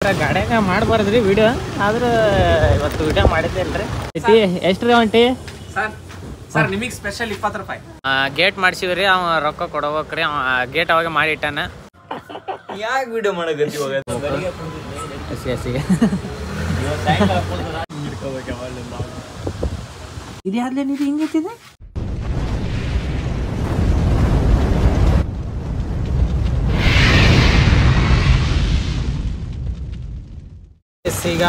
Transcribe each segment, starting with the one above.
ಗಾಡಿಯಾಗ ಮಾಡಬಾರ್ದ್ರಿ video, ಆದ್ರೆ ಇವತ್ತು video ಮಾಡಿದ್ದೆ ಅಲ್ರಿ. ಎಷ್ಟ್ರಿ ಒಂಟಿ ಸರ್ ನಿಮಗೆ ಸ್ಪೆಷಲ್ 20 ರೂಪಾಯಿ ಗೇಟ್ ಮಾಡ್ಸಿವ್ರಿ. ಅವ ರೊಕ್ಕ ಕೊಡಬೇಕ್ರಿ, ಅವ ಗೇಟ್ ಅವಾಗ ಮಾಡಿ ಇಟ್ಟಾನ. ಯಾಕೆ ವಿಡಿಯೋ ಮಾಡಕತ್ತಿ ಇದ್ಯಾವ್ದೇ ನೀರು ಹಿಂಗೈತಿದೆ. ಈಗ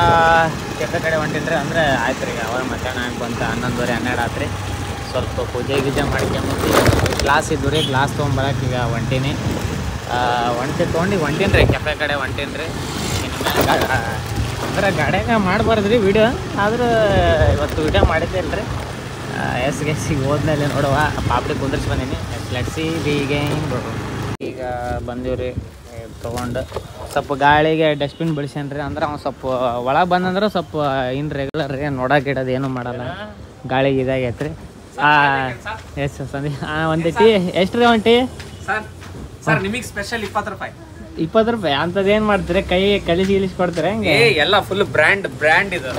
ಕೆಫೆ ಕಡೆ ಹೊಂಟಿನ್ರಿ. ಅಂದರೆ ಆಯ್ತು ರೀ, ಅವಾಗ ಮಧ್ಯಾಹ್ನ ಆಗಿ ಬಂತು, 11:30 12 ಆತ್ರಿ. ಸ್ವಲ್ಪ ಪೂಜೆ ಗೀಜೆ ಮಾಡ್ಕೊಂಬಂದು ಗ್ಲಾಸ್ ಇದ್ದು ರೀ, ಗ್ಲಾಸ್ ತೊಗೊಂಬರಕ್ಕೆ ಈಗ ಹೊಂಟೀನಿ. ಹೊಂಟೀನಿ ರೀ, ಕೆಫೆ ಕಡೆ ಹೊಂಟೀನಿ ರೀ. ಅಂದ್ರೆ ಗಾಡಿಯಾಗ ಮಾಡಬಾರ್ದ್ರಿ ವಿಡಿಯೋ, ಆದ್ರೆ ಇವತ್ತು ವಿಡಿಯೋ ಮಾಡಿದ್ದೆ ಅಲ್ರಿ. ಎಸ್ಸಿಗೆ ಹೋದ್ಮೇಲೆ ನೋಡುವ ಪಾಪಡಿ ಕುಂದ್ರಿಸಿ ಬಂದೀನಿ. ಲೆಟ್ಸಿ ಹೀಗೆ ಈಗ ಬಂದೀವ್ರಿ ತೊಗೊಂಡು. ಸ್ವಲ್ಪ ಗಾಳಿಗೆ ಡಸ್ಟ್ಬಿನ್ ಬಿಡಿಸ್ಯಾನ್ರಿ. ಅಂದ್ರೆ ಅವ್ನು ಸ್ವಲ್ಪ ಒಳಗೆ ಬಂದಂದ್ರೆ ಸ್ವಲ್ಪ ಇನ್ನು ರೆಗ್ಯುಲರ್ ರೀ, ನೋಡಕ್ಕೆ ಇಡೋದು ಏನೂ ಮಾಡಲ್ಲ, ಗಾಳಿಗೆ ಇದಾಗೈತೆ ರೀ. ಎಸ್ ಸಂದಿ ಒಂದು ಟೀ ಎಷ್ಟ್ರಿ ಒಂಟಿ? ಸರ್ ನಿಮಗೆ ಸ್ಪೆಷಲ್ 20 ರೂಪಾಯಿ. 20 ರೂಪಾಯಿ ಅಂಥದ್ದು ಏನು ಮಾಡ್ತೀರಿ? ಕೈ ಕಲಿಸಿ ಕೊಡ್ತೀರ ಹೆಂಗೆ? ಎಲ್ಲ ಫುಲ್ ಬ್ರ್ಯಾಂಡ್ ಇದು.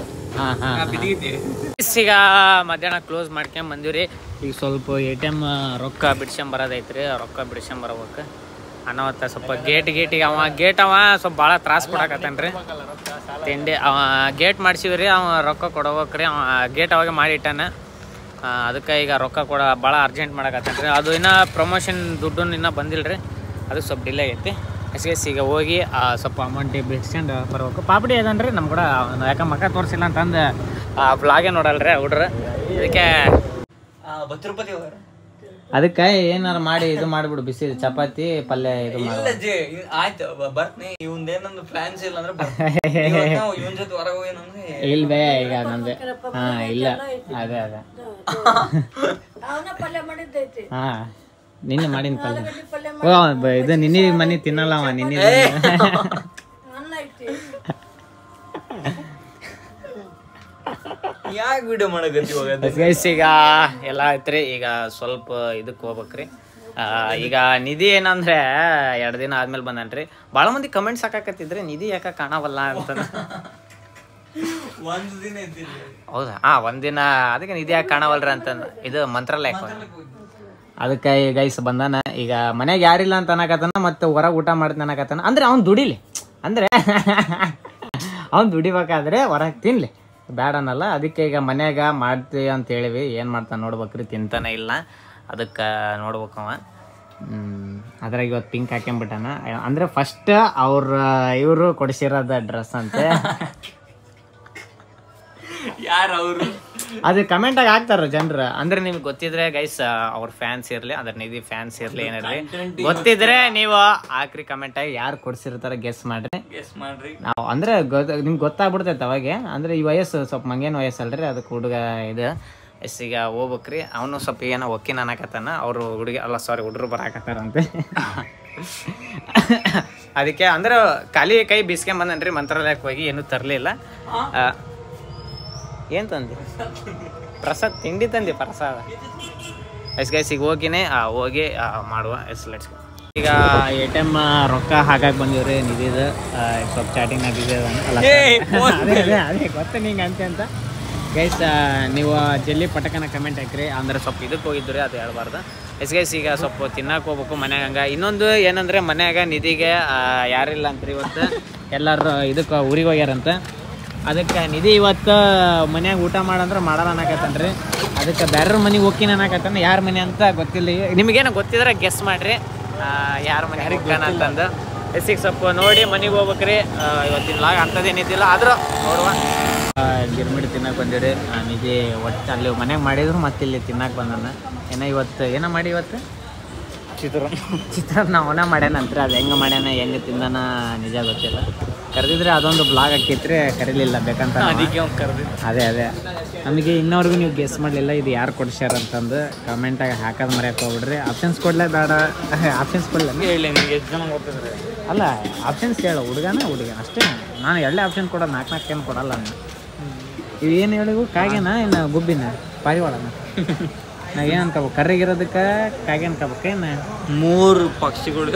ಈಗ ಮಧ್ಯಾಹ್ನ ಕ್ಲೋಸ್ ಮಾಡ್ಕೊಂಡ್ ಬಂದಿವ್ರಿ. ಈಗ ಸ್ವಲ್ಪ ATM ರೊಕ್ಕ ಬಿಡ್ಸ್ಕೊಂಬರೋದೈತ್ರಿ, ರೊಕ್ಕ ಬಿಡ್ಸ್ಕೊಂಬರ್ಬೇಕು ಅನ್ನೋತ್ತ. ಸ್ವಲ್ಪ ಗೇಟಿಗೆ ಅವ ಸ್ವಲ್ಪ ಭಾಳ ತ್ರಾಸ ಕೊಡಕತ್ತಾನ್ರಿ. ತಿಂಡಿ ಅವ ಗೇಟ್ ಮಾಡ್ಸಿವ್ರಿ, ಅವ ರೊಕ್ಕ ಕೊಡ್ಬೇಕ್ರಿ, ಅವ ಗೇಟ್ ಅವಾಗ ಮಾಡಿ ಇಟ್ಟಾನ. ಅದಕ್ಕೆ ಈಗ ರೊಕ್ಕ ಭಾಳ ಅರ್ಜೆಂಟ್ ಮಾಡಕತ್ತಾನ್ರಿ. ಅದು ಇನ್ನೂ ಪ್ರಮೋಷನ್ ದುಡ್ಡು ಇನ್ನೂ ಬಂದಿಲ್ಲ ರೀ, ಅದು ಸ್ವಲ್ಪ ಡಿಲೇ ಆಗೈತಿ. ಈಗ ಹೋಗಿ ಸ್ವಲ್ಪ ಅಮೌಂಟ್ ಬಿಡ್ಸ್ಕೊಂಡು ಬರ್ಬೇಕು. ಪಾಪಡಿ ಅದನ್ರಿ ನಮ್ಮ ಕೂಡ, ಯಾಕೆ ಮಕ್ಕ ತೋರಿಸಿಲ್ಲ ಅಂತಂದು ಬ್ಲಾಗೇ ನೋಡಲ್ರಿ ಹುಡ್ರು. ಇದಕ್ಕೆ 10 ರೂಪಾಯಿ ಅದಕ್ಕೆ ಏನಾರು ಮಾಡಿ ಇದು ಮಾಡಿಬಿಡು, ಬಿಸಿ ಚಪಾತಿ ಪಲ್ಯ ಇದು ಆಯ್ತು ಬರ್ತನಿ. ಇವಂದೇನಂದು ಫ್ಯಾನ್ಸ್ ಇಲ್ಲ ಅಂದ್ರೆ ಇವನ್ ಜೊತೆ ಹೊರಗೆ ಹೋಗೇನಂದ್ರೆ ಇಲ್ವೇ ಈಗ ನಂದೆ. ಇಲ್ಲ ಅದೇ ಹಾ ನಿನ್ನೆ ಮಾಡಿನ ಪಲ್ಯ. ಇದು ನಿನ್ನೆ ಮನೆ ತಿನ್ನಲ್ಲ ಅವ, ನಿನ್ನೆ ಯಾಕೆ ವಿಡಿಯೋ ಮಾಡಕತ್ತಿ? ಈಗ ಎಲ್ಲ ಐತ್ರಿ. ಈಗ ಸ್ವಲ್ಪ ಇದಕ್ಕೆ ಹೋಗ್ಬೇಕ್ರಿ. ಈಗ ನಿಧಿ ಏನಂದ್ರೆ 2 ದಿನ ಆದ್ಮೇಲೆ ಬಂದನ್ರಿ. ಭಾಳ ಮಂದಿ ಕಮೆಂಟ್ಸ್ ಹಾಕಾಕತ್ತಿದ್ರಿ, ನಿಧಿ ಯಾಕೆ ಕಾಣವಲ್ಲ ಅಂತ. ಹೌದಾ? ಒಂದಿನ ಅದಕ್ಕೆ ನಿಧಿ ಯಾಕೆ ಕಾಣವಲ್ರಿ ಅಂತಂದು ಇದು ಮಂತ್ರಾಲಯಕ್ಕೆ ಅದಕ್ಕೆ ಗೈಸ್ ಬಂದಾನ. ಈಗ ಮನೆಗೆ ಯಾರಿಲ್ಲ ಅಂತ ಅನ್ನಕತ್ತಾನ, ಮತ್ತೆ ಹೊರಗೆ ಊಟ ಮಾಡ್ತಾನೆ ಅನ್ನಕತ್ತಾನ. ಅಂದ್ರೆ ಅವ್ನು ದುಡಿಲಿ, ಅಂದ್ರೆ ಅವ್ನು ದುಡಿಬೇಕಾದ್ರೆ ಹೊರಗೆ ತಿನ್ಲಿ, ಬ್ಯಾಡ ಅನ್ನಲ್ಲ. ಅದಕ್ಕೆ ಈಗ ಮನ್ಯಾಗ ಮಾಡ್ತೀವಿ ಅಂತ ಹೇಳಿವಿ. ಏನು ಮಾಡ್ತಾನೆ ನೋಡ್ಬೇಕ್ರಿ, ತಿಂತಾನೆ ಇಲ್ಲ, ಅದಕ್ಕೆ ನೋಡ್ಬೇಕವ. ಅದ್ರಾಗ ಇವತ್ತು ಪಿಂಕ್ ಹಾಕ್ಕೊಂಬಿಟ್ಟಾನ. ಅಂದರೆ ಫಸ್ಟ್ ಇವರು ಕೊಡಿಸಿರೋದ ಡ್ರೆಸ್ ಅಂತೆ. ಯಾರು ಅವರು? ಅದು ಕಮೆಂಟಾಗಿ ಹಾಕ್ತಾರ ಜನರು. ಅಂದ್ರೆ ನಿಮ್ಗೆ ಗೊತ್ತಿದ್ರೆ ಗೈಸ್, ಅವ್ರ ಫ್ಯಾನ್ಸ್ ಇರಲಿ, ಅದ್ರ ನಿಧಿ ಫ್ಯಾನ್ಸ್ ಇರಲಿ, ಏನಿರಲಿ ಗೊತ್ತಿದ್ರೆ ನೀವು ಹಾಕ್ರಿ ಕಮೆಂಟಾಗಿ. ಯಾರು ಕೊಡ್ಸಿರ್ತಾರ ಗೆಸ್ ಮಾಡ್ರಿ. ನಾವು ಅಂದ್ರೆ ನಿಮ್ಗೆ ಗೊತ್ತಾಗ್ಬಿಡ್ತೈತೆ ಅವಾಗೆ. ಅಂದ್ರೆ ಈ ವಯಸ್ಸು ಸ್ವಲ್ಪ ಮಂಗೇನು ವಯಸ್ಸಲ್ರಿ, ಅದಕ್ಕೆ ಹುಡುಗ ಇದು ಈಗ ಹೋಗ್ಬೇಕ್ರಿ. ಅವನು ಸ್ವಲ್ಪ ಏನೋ ಒಕ್ಕಿನ ಅನ್ನಕತ್ತಾನ. ಅವರು ಹುಡುಗಿ ಅಲ್ಲ ಸಾರಿ ಹುಡುಗರು ಬರಾಕತ್ತಾರಂತೆ. ಅದಕ್ಕೆ ಅಂದ್ರೆ ಖಾಲಿ ಕೈ ಬೀಸ್ಕೊಂಬಂದನ್ರಿ. ಮಂತ್ರಾಲಯಕ್ಕೆ ಹೋಗಿ ಏನೂ ತರಲಿಲ್ಲ. ಏನು ತಂದೆ? ಪ್ರಸಾದ ತಿಂಡಿ ತಂದೆ, ಪ್ರಸಾದ. ಗೈಸಿಗೆ ಹೋಗಿನೇ ಹೋಗಿ ಮಾಡುವ. Let's go. ಈಗ ATM ರೊಕ್ಕ ಹಾಕಕ್ಕೆ ಬಂದಿವ್ರಿ ನಿಧಿದು. ಸ್ವಲ್ಪ ಚಾಟಿಂಗ್ನಾಗ ಬಿಸಿ ಅಲ್ಲ, ಅದೇ ಗೊತ್ತ ನಿಂಗೆ ಅಂತ ಗೈಸ್. ನೀವು ಜಲ್ದಿ ಪಟಕನ ಕಮೆಂಟ್ ಹಾಕ್ರಿ. ಅಂದ್ರೆ ಸ್ವಲ್ಪ ಇದಕ್ಕೆ ಹೋಗಿದ್ದು ರೀ, ಅದು ಹೇಳ್ಬಾರ್ದು. ಗೈಸ್ ಈಗ ಸ್ವಲ್ಪ ತಿನ್ನಕ್ಕೆ ಹೋಗ್ಬೇಕು ಮನ್ಯಾಗ. ಹಂಗೆ ಇನ್ನೊಂದು ಏನಂದರೆ ಮನ್ಯಾಗ ನಿಧಿಗೆ ಯಾರಿಲ್ಲ ಅಂತ್ರಿ ಇವತ್ತು. ಎಲ್ಲರೂ ಇದಕ್ಕೆ ಊರಿಗೆ ಹೋಗ್ಯಾರಂತ. ಅದಕ್ಕೆ ನಿಧಿ ಇವತ್ತು ಮನ್ಯಾಗ ಊಟ ಮಾಡಂದ್ರೆ ಮಾಡಲ್ಲ ಅನ್ನಕತ್ತಾನ್ರಿ. ಅದಕ್ಕೆ ಬೇರೆಯವ್ರ ಮನೆಗೆ ಹೋಗ್ತೀನಿ ಅನ್ನಕತ್ತಾನ. ಯಾರ ಮನೆ ಅಂತ ಗೊತ್ತಿಲ್ಲ. ನಿಮಗೇನೋ ಗೊತ್ತಿದ್ರೆ ಗೆಸ್ ಮಾಡಿರಿ, ಯಾರ ಮನೆ ಹೋಗ್ತಾನ ಅಂತಂದು. ಎಸ್ಸಿಗೆ ಸ್ವಲ್ಪ ನೋಡಿ ಮನೆಗೆ ಹೋಗ್ಬೇಕ್ರಿ. ಇವತ್ತಿನ ಲಾಗ್ ಅಂಥದ್ದೇನಿದ್ದಿಲ್ಲ, ಆದರೂ ನೋಡುವ. ಗಿರ್ಮಿಡಿ ತಿನ್ನಕ್ಕೆ ಬಂದಿರಿ. ನಿಧಿ ಒಟ್ಟು ಅಲ್ಲಿ ಮನೆಗೆ ಮಾಡಿದ್ರು, ಮತ್ತೆ ಇಲ್ಲಿ ತಿನ್ನಕ್ಕೆ ಬಂದಾನ. ಏನೋ ಮಾಡಿ ಇವತ್ತು ಚಿತ್ರಾನ್ನ ಅವನ ಮಾಡ್ಯಾನಂತ್ರಿ. ಅದು ಹೆಂಗೆ ಮಾಡ್ಯಾನ, ಹೆಂಗೆ ತಿಂದಾನ ನಿಜ ಗೊತ್ತಿಲ್ಲ. ಕರೆದಿದ್ರೆ ಅದೊಂದು ಬ್ಲಾಗ್ ಹಾಕೈತ್ರಿ, ಕರೀಲಿಲ್ಲ ಬೇಕಂತ. ಅದೇ ನಮಗೆ ಇನ್ನೋರ್ಗು ನೀವು ಗೆಸ್ ಮಾಡಲಿಲ್ಲ ಇದು ಯಾರು ಕೊಡ್ಸ್ಯಾರ ಅಂತಂದು. ಕಮೆಂಟಾಗಿ ಹಾಕೋದು ಮರ್ಯಾಕೆ ಹೋಗ್ಬಿಡ್ರಿ. ಆಪ್ಷನ್ಸ್ ಕೊಡಲೇ ಬೇಡ, ಆಪ್ಷನ್ಸ್ ಕೊಡಲ್ಲ ಹೇಳಿ. ನಿಮಗೆ ಎಷ್ಟು ಜನ ಗೊತ್ತಿದ್ರೆ ಅಲ್ಲ ಆಪ್ಷನ್ಸ್ ಹೇಳು. ಹುಡುಗ ಅಷ್ಟೇ. ನಾನು 2 ಆಪ್ಷನ್ ಕೊಡೋದು, 4 ಏನು ಕೊಡಲ್ಲ ನಾನು. ಇವೇನು ಹೇಳಿವು? ಕಾಗೆನ ಇನ್ನು ಗುಬ್ಬಿನ ಪಾರಿವಾಳನ? ನಾವೇನಂತ ಕರ್ರಿಗಿರೋದಕ್ಕೆ ಕಾಗೆ ಅನ್ಕೋಬೇಕೇನು? 3 ಪಕ್ಷಿಗಳು.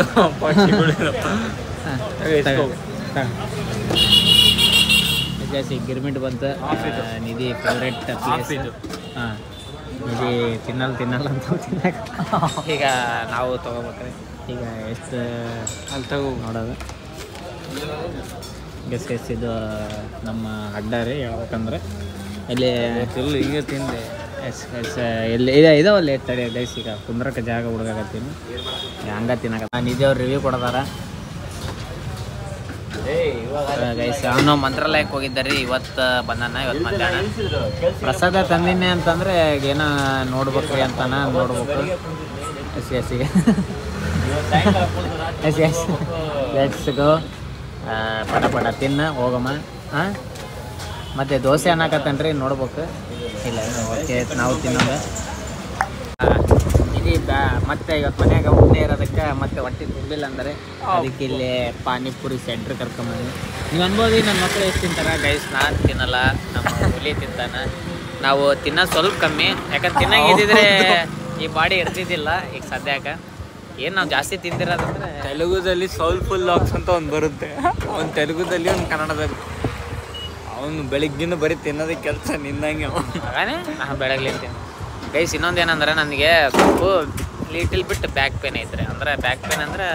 ಗೈಸ್ ಈಗ ಗಿರ್ಮಿಟ್ ಬಂತು. ನಿಧಿ ಫೇವ್ರೆಟ್ ಪ್ಲೇಸ್ ಇದು. ಹಾಂ, ನಿಧಿ ತಿನ್ನಲ್ಲ ಅಂತ ತಿನ್ನಕ್ಕೆ ಈಗ ನಾವು ತೊಗೋಬೇಕ್ರಿ. ಈಗ ಎಷ್ಟು ಅಲ್ಲಿ ತಗೋ ನೋಡೋದು. ಗೈಸ್ ಇದು ನಮ್ಮ ಅಡ್ಡ ರೀ ಹೇಳ್ಬೇಕಂದ್ರೆ. ಇಲ್ಲಿ ಈಗ ತಿಂದೆ ಎಲ್ಲಿ ಇದಾವಲ್ಲ ತಡೆ ಗೈಸ್. ಈಗ ಕುಂದ್ರಕ್ಕೆ ಜಾಗ ಹುಡುಗಾಕತ್ತೀನಿ, ಹಂಗ ತಿನ್ನಕ ನಿಧಿ ಅವ್ರು ರಿವ್ಯೂ ಕೊಡೋದಾರ. ಗೈಸ್ ಅವನು ಮಂತ್ರಾಲಯಕ್ಕೆ ಹೋಗಿದ್ದಾರೆ ಇವತ್ತು ಬಂದಾನ. ಇವತ್ತು ಮಧ್ಯಾಹ್ನ ಪ್ರಸಾದ ತಂದಿನಿ ಅಂತಂದ್ರೆ ಏನೋ ನೋಡ್ಬೇಕ್ರಿ ಅಂತಾನ. ನೋಡ್ಬೇಕು. Yes let's go. ಪಟ ತಿನ್ನ ಹೋಗಮ್ಮ. ಹಾಂ, ಮತ್ತು ದೋಸೆ ಅನ್ನಕತ್ತನ್ರಿ, ನೋಡ್ಬೇಕು. ಇಲ್ಲ ಓಕೆ, ನಾವು ತಿನ್ನೋದು. ಮತ್ತೆ ಇವತ್ತು ಮನ್ಯಾಗ ಉಂಡೆ ಇರೋದಕ್ಕೆ ಮತ್ತೆ ಹೊಟ್ಟೆ ತುಂಬಿಲ್ಲ ಅಂದರೆ ಅದಕ್ಕೆ ಇಲ್ಲಿ ಪಾನಿಪುರಿ ಸೆಂಟ್ರ್ ಕರ್ಕೊಂಬಂದು. ನೀವು ಅನ್ಬೋದು ನನ್ನ ಮಕ್ಕಳು ಎಷ್ಟು ತಿಂತಾರೆ. ಗೈಸ್ ನಾನು ತಿನ್ನಲ್ಲ, ನಮ್ಮ ಹುಲಿ ತಿಂತಾನೆ. ನಾವು ತಿನ್ನೋದು ಸ್ವಲ್ಪ ಕಮ್ಮಿ, ಯಾಕಂದ್ರೆ ತಿನ್ನಾಗಿದ್ದಿದ್ರೆ ಈ ಬಾಡಿ ಇರ್ತಿದ್ದಿಲ್ಲ. ಈಗ ಸದ್ಯಕ್ಕೆ ಏನು ನಾವು ಜಾಸ್ತಿ ತಿಂದಿರೋದಂದ್ರೆ ತೆಲುಗುದಲ್ಲಿ ಸೌಲ್ಫುಲ್ ಲಾಕ್ಸ್ ಅಂತ ಒಂದು ಬರುತ್ತೆ. ಒಂದು ತೆಲುಗುದಲ್ಲಿ ಒಂದು ಕನ್ನಡದಲ್ಲಿ. ಅವನು ಬೆಳಿಗ್ಗಿನ ಬರೀ ತಿನ್ನೋದಕ್ಕೆ ಕೆಲಸ ನಿನ್ನಂಗೆ ಹಾಗಾನೆ ನಾನು ಬೆಳಗ್ಲಿ ತಿಂತೀನಿ. ಗೈಸ್ ಇನ್ನೊಂದು ಏನಂದ್ರೆ ನನಗೆ ಸ್ವಲ್ಪ ಲಿಟಲ್ ಬಿಟ್ಟು ಬ್ಯಾಕ್ ಪೇನ್ ಐತ್ರಿ. ಅಂದರೆ ಬ್ಯಾಕ್ ಪೇನ್ ಅಂದ್ರೆ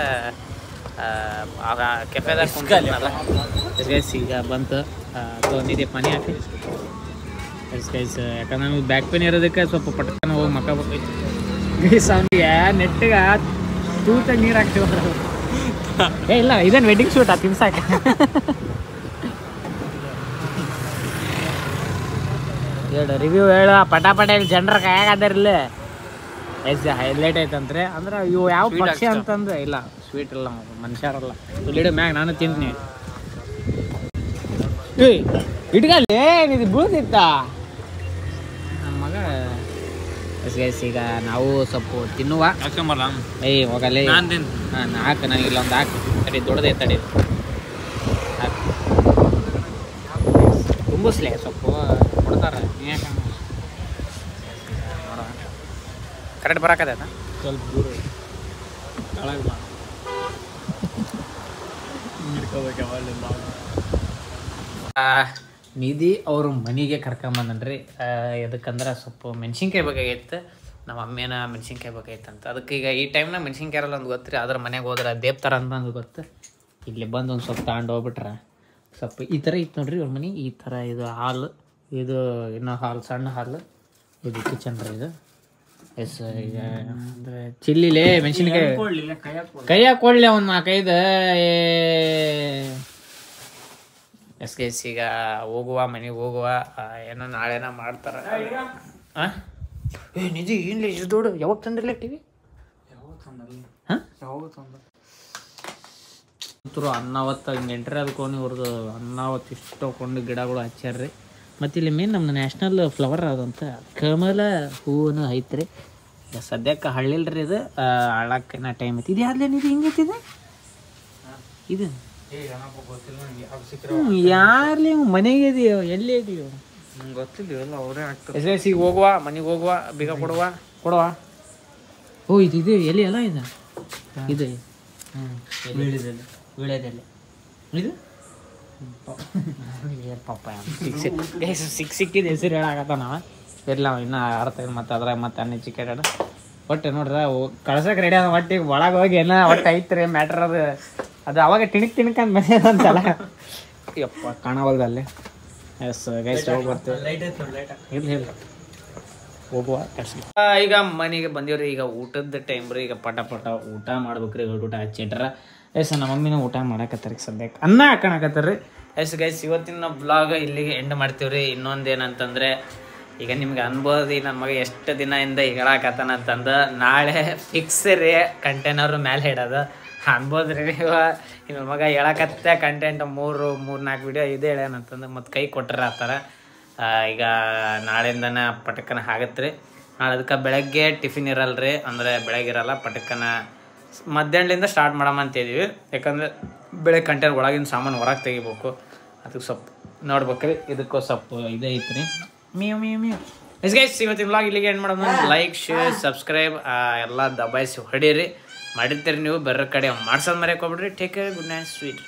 ಆಗ ಕೆಫೆದಾಗ ಕುಂತಲ್ಲ. ಗೈಸ್ ಈಗ ಬಂತು ತೊಗೊಂಡಿದ್ದೆ ಮನೆ ಹಾಕಿ. ಗೈಸ್ ಯಾಕಂದ್ರೆ ನಮಗೆ ಬ್ಯಾಕ್ ಪೇನ್ ಇರೋದಕ್ಕೆ ಸ್ವಲ್ಪ ಪಟ್ಕನ ಹೋಗಿ ಮಕ್ಕಬೇಕು. ಗೈಸ್ ಅವನಿಗೆ ನೆಟ್ಟಿಗೆ ತೂತ ನೀರು ಹಾಕ್ತೀವ. ಇಲ್ಲ ಇದೇನು ವೆಡ್ಡಿಂಗ್ ಶೂಟ್ ತಿನ್ಸಾಕೆ. ಹೇಳು ರಿವ್ಯೂ ಹೇಳ ಪಟಾಪಟ. ಇಲ್ಲಿ ಜನರ ಕೈಯಾಗದಾರಿಲ್ಲ. ಎಷ್ಟು ಹೈಲೈಟ್ ಐತಂದ್ರೆ ಅಂದ್ರೆ ಇವು ಯಾವ ಪಕ್ಷಿ ಅಂತಂದ್ರೆ ಇಲ್ಲ ಸ್ವೀಟ್ ಇಲ್ಲ, ಮನುಷ್ಯರಲ್ಲ. ಇಲ್ಲಿಡು ಮ್ಯಾಗ ನಾನು ತಿಂತೀನಿ. ಇಟ್ಕಲ್ಲಿ ಇದು ಬೀಳ್ತಿತ್ತ ನಮ್ಮ ಮಗ. ಗೈಸ್ ಈಗ ನಾವು ಸ್ವಲ್ಪ ತಿನ್ನುವ. ಏಯ್ ಹೋಗಲ್ಲ, ಹಾಕು ನನಗಿಲ್ಲ ಒಂದು ಹಾಕು. ತಡಿ ದೊಡ್ಡದೇ ತಡಿ ಹಾಕು. ತುಂಬಿಸ್ಲೆ ಸ್ವಲ್ಪ ಕೊಡ್ತಾರೆ. ಕರೆಕ್ಟ್ ಬರಾಕದ ಸ್ವಲ್ಪ ದೂರ ಕೆಳಗೆ ಬಾ. ನಿಧಿ ಅವ್ರ ಮನೆಗೆ ಕರ್ಕೊಂಬಂದನ್ರಿ. ಎದಕ್ಕಂದ್ರೆ ಸ್ವಲ್ಪ ಮೆಣಸಿನ್ಕಾಯಿ ಬೇಕಾಗಿತ್ತು. ನಮ್ಮ ಅಮ್ಮೇನ ಮೆಣಸಿನ್ಕಾಯಿ ಬೇಕಾಗಿತ್ತಂತ. ಅದಕ್ಕೆ ಈಗ ಈ ಟೈಮ್ನಾಗ ಮೆಣಸಿನ್ಕಾಯಿ ಇರಲ್ಲ ಅಂತ ಗೊತ್ತ್ರಿ. ಅದ್ರ ಮನೆಗೆ ಹೋದ್ರೆ ದೇವ್ತಾರ ಅಂತ ಗೊತ್ತು. ಇಲ್ಲಿ ಬಂದು ಒಂದು ಸ್ವಲ್ಪ ತಗೊಂಡು ಹೋಗ್ಬಿಟ್ರೆ ಸ್ವಲ್ಪ ಈ ಥರ ಇತ್ತು ನೋಡ್ರಿ ಅವ್ರ ಮನೆ. ಈ ಥರ ಇದು ಹಾಲು, ಇದು ಇನ್ನೂ ಹಾಲು, ಸಣ್ಣ ಹಾಲು. ಇದು ಕಿಚನ್ ರೀ ಇದು. ಎಸ್ ಈಗ ಅಂದರೆ ಚಿಲ್ಲಿಲೇ ಮೆಣಸಿನ್ಕಾಯಿ ಕೈಯಾಗ ಕೊಡಲಿ ಒಂದು 4-5. ಎಸ್ ಗೈಸ್ ಈಗ ಹೋಗುವ, ಮನೆಗೆ ಹೋಗುವ. ಏನೋ ನಾಳೆನ ಮಾಡ್ತಾರೆ. ಹಾಂ ನಿಧಿ ಏನ್ಲಿ ಇಷ್ಟು ದೊಡ್ಡ ಯಾವಾಗ ತಂದಿರಲಿ ಟಿವಿ? ಹಾಂ ಅನ್ನವತ್ತು ಹಿಂಗೆ ಎಂಟ್ರಿ ಅದಕ್ಕೋನಿ ಇವ್ರದ್ದು ಅನ್ನವತ್ತು ಇಷ್ಟು ಕೊಂಡು ಗಿಡಗಳು ಹಚ್ಚಾರ್ರಿ. ಮತ್ತು ಇಲ್ಲಿ ಮೇನ್ ನಮ್ಮ ನ್ಯಾಷನಲ್ ಫ್ಲವರ್ ಅದಂತ ಕಮಲ ಹೂವನು ಐತ್ರಿ. ಸದ್ಯಕ್ಕೆ ಹಳ್ಳಿಲ್ರಿ ಇದು. ಹಳ್ಳಕ್ಕೆ ನಾ ಟೈಮ್ ಐತಿ. ಇದು ಯಾರ್ಲೇನು ಇದು ಹಿಂಗೈತಿದೆ ಇದು? ಯಾರ್ಲಿ ಮನೆಗೆ ಇದೆಯೋ ಎಲ್ಲಿ ಇದೆಯೋ ಗೊತ್ತಿಲ್ಲ. ಅವರೇ ಆಗ್ತದೆ. ಎಸ್ ಈಗ ಹೋಗುವ, ಮನೆಗೆ ಹೋಗುವ, ಬೀಗ ಕೊಡುವ. ಓ ಇದು ಎಲ್ಲಿ ಅಲ್ಲ ಇದು ಇದು ವೀಳ್ಯದೆಲೆ ಇದು ಪಾಪ ಸಿಕ್ಕಿದ ಹೆಸರು ಹೇಳಾಕತ್ತ ನಾವು ಇರ್ಲ ಇನ್ನೂ ಅರ್ಥ ಮತ್ತು ಅದ್ರಾಗ ಮತ್ತೆ ಅನ್ನ ಚಿಕ್ಕಡ ಒಟ್ಟು ನೋಡ್ರ ಕಳ್ಸಕ್ಕೆ ರೆಡಿ ಅದ. ಒಟ್ಟಿಗೆ ಒಳಗೆ ಹೋಗಿ ಏನೋ ಒಟ್ಟು ಐತ್ರಿ ಮ್ಯಾಟ್ರ್. ಅದು ಅವಾಗ ತಿಣಕ್ ಬಂದಿದಂತಲ್ಲ. ಯಪ್ಪ ಕಾಣವಲ್ದಲ್ಲಿ. ಎಸ್ ಗೈಸ್ ಹೋಗಿ ಬರ್ತೀವಿ. ಇಲ್ಲ ಹೋಗುವ. ಈಗ ಮನೆಗೆ ಬಂದೀವ್ರಿ. ಈಗ ಊಟದ ಟೈಮ್ ರೀ. ಈಗ ಪಟ ಊಟ ಮಾಡ್ಬೇಕ್ರಿ. ಊಟ ಹಚ್ಚಿಟ್ರ ಎಸ್ ನಮ್ಮ ಮಮ್ಮಿನ ಊಟ ಮಾಡಾಕತ್ತಾರ. ಸದ್ಯಕ್ಕೆ ಅನ್ನ ಹಾಕಣಕತ್ತಾರ್ರಿ. ಎಸ್ ಗೈಸ್ ಇವತ್ತಿನ ಬ್ಲಾಗ್ ಇಲ್ಲಿಗೆ ಎಂಡ್ ಮಾಡ್ತೀವ್ರಿ. ಇನ್ನೊಂದು ಏನಂತಂದರೆ ಈಗ ನಿಮ್ಗೆ ಅನ್ಬೋದು ನನ್ನ ಮಗ ಎಷ್ಟು ದಿನದಿಂದ ಹೇಳಾಕತ್ತಾನಂತಂದು. ನಾಳೆ ಫಿಕ್ಸ್ ರೀ ಕಂಟೈನರ್ ಮೇಲೆ ಇಡೋದು ಅನ್ಬೋದು ರೀ. ನಿಮ್ಮ ಮಗ ಹೇಳಕತ್ತೆ ಕಂಟೆಂಟ್ 3-4 ವಿಡಿಯೋ ಇದೆ ಹೇಳ್ಯಾನಂತಂದು ಮತ್ತು ಕೈ ಕೊಟ್ಟರೆ ಆ ಥರ. ಈಗ ನಾಳೆಯಿಂದನೇ ಪಟಕನ ಆಗತ್ತೆ ರೀ. ನಾಳೆ ಅದಕ್ಕೆ ಬೆಳಗ್ಗೆ ಟಿಫಿನ್ ಇರಲ್ಲ ರೀ. ಅಂದರೆ ಬೆಳಗ್ಗಿರಲ್ಲ, ಪಟಕನ ಮಧ್ಯಾಹ್ನದಿಂದ ಸ್ಟಾರ್ಟ್ ಮಾಡಮ್ಮ ಅಂತಿದ್ದೀವಿ. ಯಾಕಂದರೆ ಬೆಳಗ್ಗೆ ಕಂಟೆಂಟ್ ಒಳಗಿನ ಸಾಮಾನು ಹೊರಗೆ ತೆಗಿಬೇಕು. ಅದಕ್ಕೆ ಸ್ವಲ್ಪ ನೋಡ್ಬೇಕ್ರಿ. ಇದಕ್ಕೂ ಸ್ವಲ್ಪ ಇದೇ ಐತ್ರಿ. ಮೀವ್ ಎಸ್ ಗೈಸ್ ಇವತ್ತಿನ ವ್ಲಾಗ್ ಇಲ್ಲಿಗೆ ಏನು ಮಾಡೋದು. ಲೈಕ್, ಶೇರ್, ಸಬ್ಸ್ಕ್ರೈಬ್ ಎಲ್ಲ ದಬಾಯಿಸಿ ಹೊಡೀರಿ. ಮಾಡಿರ್ತೀರಿ ನೀವು. ಬೇರೆ ಕಡೆ ಮಾಡ್ಸೋದು ಮರೆಯೋಕೆ ಹೋಗ್ಬಿಡ್ರಿ. Take care, good night, sweet.